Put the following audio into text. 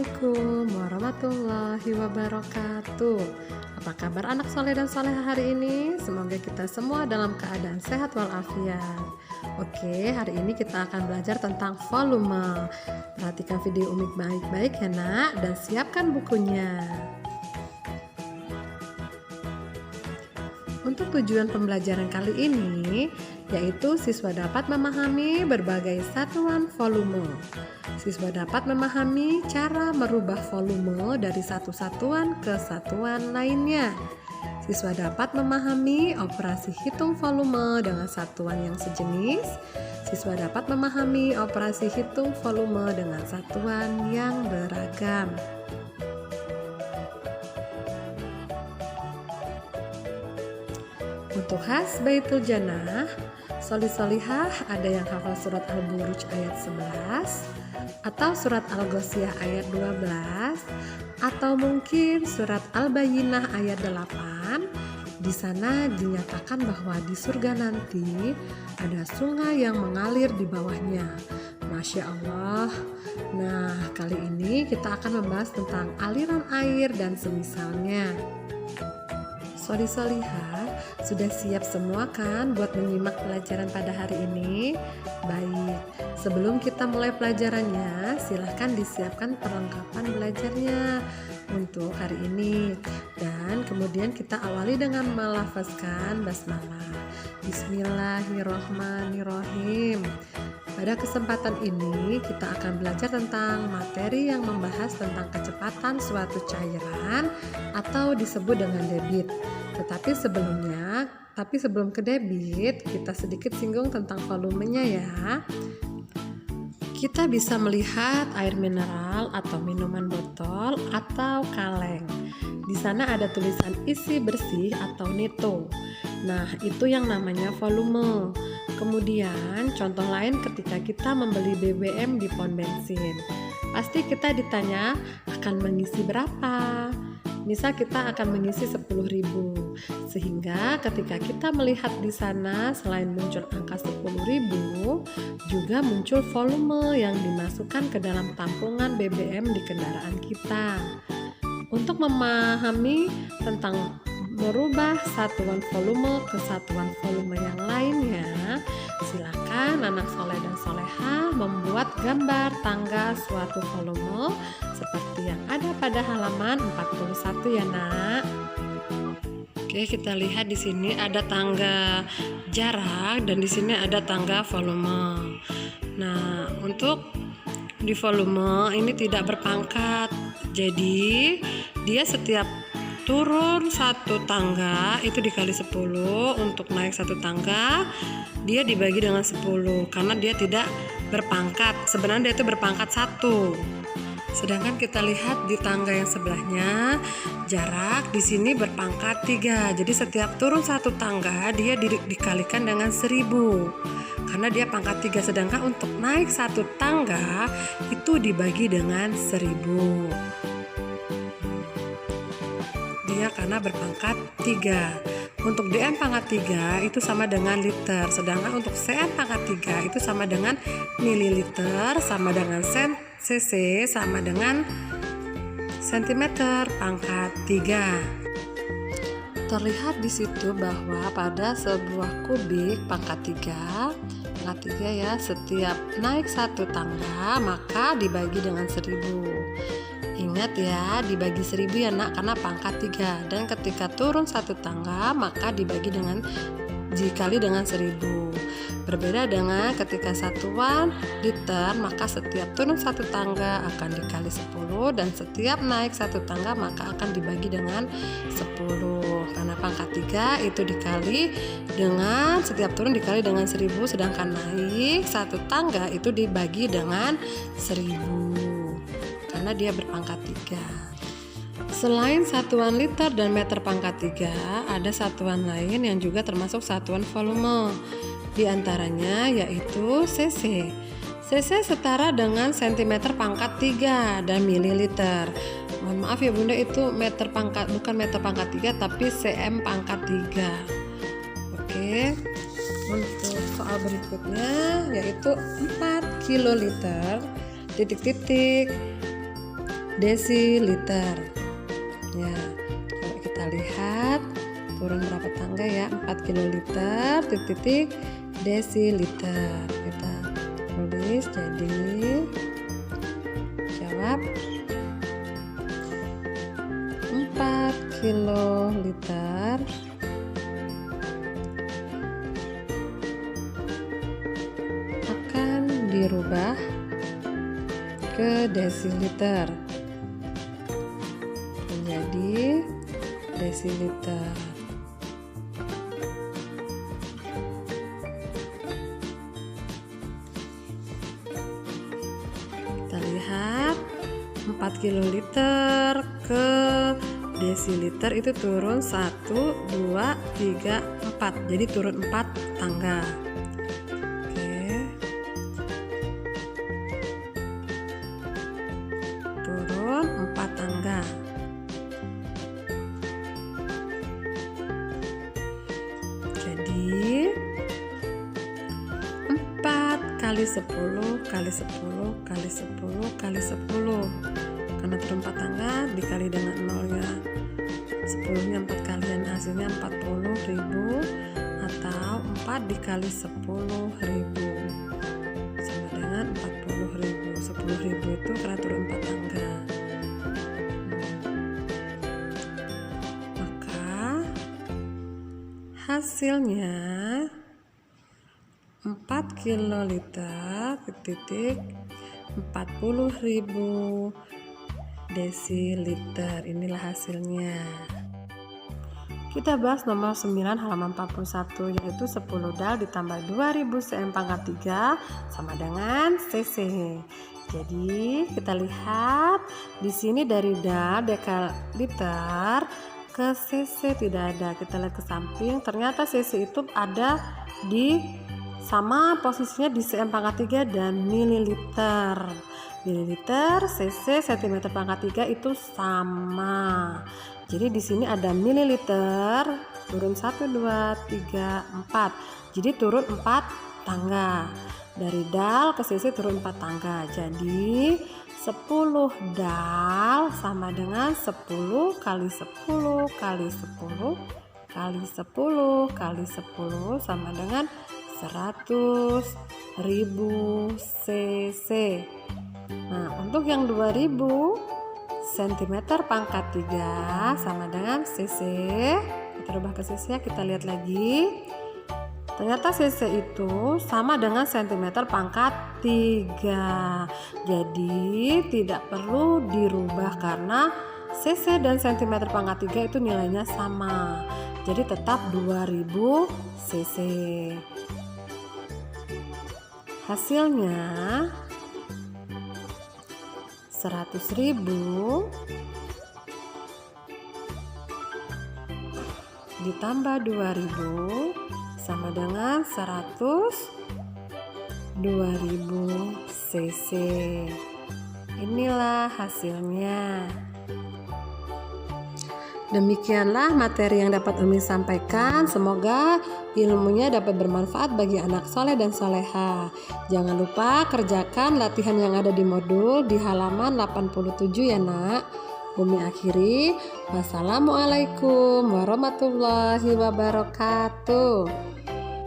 Assalamualaikum warahmatullahi wabarakatuh. Apa kabar anak soleh dan soleha hari ini? Semoga kita semua dalam keadaan sehat walafiat. Oke, hari ini kita akan belajar tentang volume. Perhatikan video Umik baik-baik ya nak, dan siapkan bukunya. Untuk tujuan pembelajaran kali ini, yaitu siswa dapat memahami berbagai satuan volume. Siswa dapat memahami cara merubah volume dari satu satuan ke satuan lainnya. Siswa dapat memahami operasi hitung volume dengan satuan yang sejenis. Siswa dapat memahami operasi hitung volume dengan satuan yang beragam. Untuk khas Baitul Jannah, Soli-solihah ada yang hafal surat Al-Buruj ayat 11 atau surat Al-Ghoshiyah ayat 12 atau mungkin surat Al-Bayyinah ayat 8. Di sana dinyatakan bahwa di surga nanti ada sungai yang mengalir di bawahnya. Masya Allah. Nah, kali ini kita akan membahas tentang aliran air dan semisalnya. Soli-solihah, sudah siap semua kan buat menyimak pelajaran pada hari ini? Baik, sebelum kita mulai pelajarannya, silahkan disiapkan perlengkapan belajarnya untuk hari ini. Dan kemudian kita awali dengan melafazkan basmalah. Bismillahirrohmanirrohim. Pada kesempatan ini kita akan belajar tentang materi yang membahas tentang kecepatan suatu cairan atau disebut dengan debit. Tetapi sebelum ke debit, kita sedikit singgung tentang volumenya ya. Kita bisa melihat air mineral atau minuman botol atau kaleng. Di sana ada tulisan isi bersih atau nito. Nah, itu yang namanya volume. Kemudian contoh lain ketika kita membeli BBM di pom bensin, pasti kita ditanya akan mengisi berapa. Misal kita akan mengisi 10.000, sehingga ketika kita melihat di sana selain muncul angka 10.000, juga muncul volume yang dimasukkan ke dalam tampungan BBM di kendaraan kita. Untuk memahami tentang merubah satuan volume ke satuan volume yang lainnya, silakan anak soleh dan soleha membuat gambar tangga suatu volume seperti yang ada pada halaman 41 ya nak. Oke, kita lihat di sini ada tangga jarak dan di sini ada tangga volume. Nah, untuk di volume ini tidak berpangkat. Jadi, dia setiap turun satu tangga itu dikali 10, untuk naik satu tangga dia dibagi dengan 10 karena dia tidak berpangkat. Sebenarnya dia itu berpangkat 1. Sedangkan kita lihat di tangga yang sebelahnya, jarak di sini berpangkat 3. Jadi setiap turun satu tangga dia dikalikan dengan 1000 karena dia pangkat 3. Sedangkan untuk naik satu tangga itu dibagi dengan 1000. Karena berpangkat 3. Untuk dm pangkat 3 itu sama dengan liter, sedangkan untuk cm pangkat 3 itu sama dengan mililiter, sama dengan cc, sama dengan sentimeter pangkat 3. Terlihat di situ bahwa pada sebuah kubik pangkat 3 ya, setiap naik satu tangga maka dibagi dengan 1000. Ingat ya, dibagi 1000 ya nak, karena pangkat 3. Dan ketika turun satu tangga maka dikali dengan 1000. Berbeda dengan ketika satuan liter, maka setiap turun satu tangga akan dikali 10, dan setiap naik satu tangga maka akan dibagi dengan 10. Karena pangkat 3 itu dikali dengan setiap turun dikali dengan 1000, sedangkan naik satu tangga itu dibagi dengan 1000. Karena dia berpangkat 3. Selain satuan liter dan meter pangkat 3, ada satuan lain yang juga termasuk satuan volume. Di antaranya yaitu cc. cc setara dengan sentimeter pangkat 3 dan mililiter. Mohon maaf ya bunda, itu bukan meter pangkat 3 tapi cm pangkat 3. Oke. Untuk soal berikutnya yaitu 4 kiloliter titik-titik desiliter. Ya, kalau kita lihat turun berapa tangga ya, 4 kiloliter titik desiliter. Kita tulis, jadi jawab 4 kiloliter akan dirubah ke desiliter menjadi desiliter. Kita lihat 4 kiloliter ke desiliter itu turun 1, 2, 3, 4. Jadi turun 4 tangga. Oke. Turun 4 tangga. Jadi 4 kali 10 kali 10 kali 10 kali 10, karena turun 4 tangga dikali dengan nolnya 10-nya 4 kalian, hasilnya 40.000, atau 4 dikali 10.000 sama dengan 40.000. 10.000 itu karena turun 4 tangga. Maka hasilnya 4 kiloliter titik 40.000 desiliter. Inilah hasilnya. Kita bahas nomor 9 halaman 41, yaitu 10 dal ditambah 2000 cm pangkat 3 sama dengan cc. Jadi kita lihat di sini dari dal dekaliter ke cc tidak ada. Kita lihat ke samping, ternyata cc itu ada di sama posisinya di cm pangkat 3 dan mililiter. Mililiter, cc, cm pangkat 3 itu sama. Jadi di sini ada mililiter, turun 1, 2, 3, 4. Jadi turun 4 tangga. Dari dal ke cc turun 4 tangga. Jadi 10 dal sama dengan 10 kali 10 kali 10 kali 10 kali 10 sama dengan 100.000 cc. Nah, untuk yang 2000 cm pangkat 3 sama dengan cc. Kita rubah ke cc, kita lihat lagi. Ternyata cc itu sama dengan cm pangkat 3. Jadi tidak perlu dirubah karena cc dan cm pangkat 3 itu nilainya sama. Jadi tetap 2000 cc. Hasilnya 100.000 ditambah 2000 sama dengan 102.000 cc. Inilah hasilnya. Demikianlah materi yang dapat Umi sampaikan. Semoga ilmunya dapat bermanfaat bagi anak soleh dan soleha. Jangan lupa kerjakan latihan yang ada di modul di halaman 87 ya nak. Umi akhiri. Wassalamualaikum warahmatullahi wabarakatuh.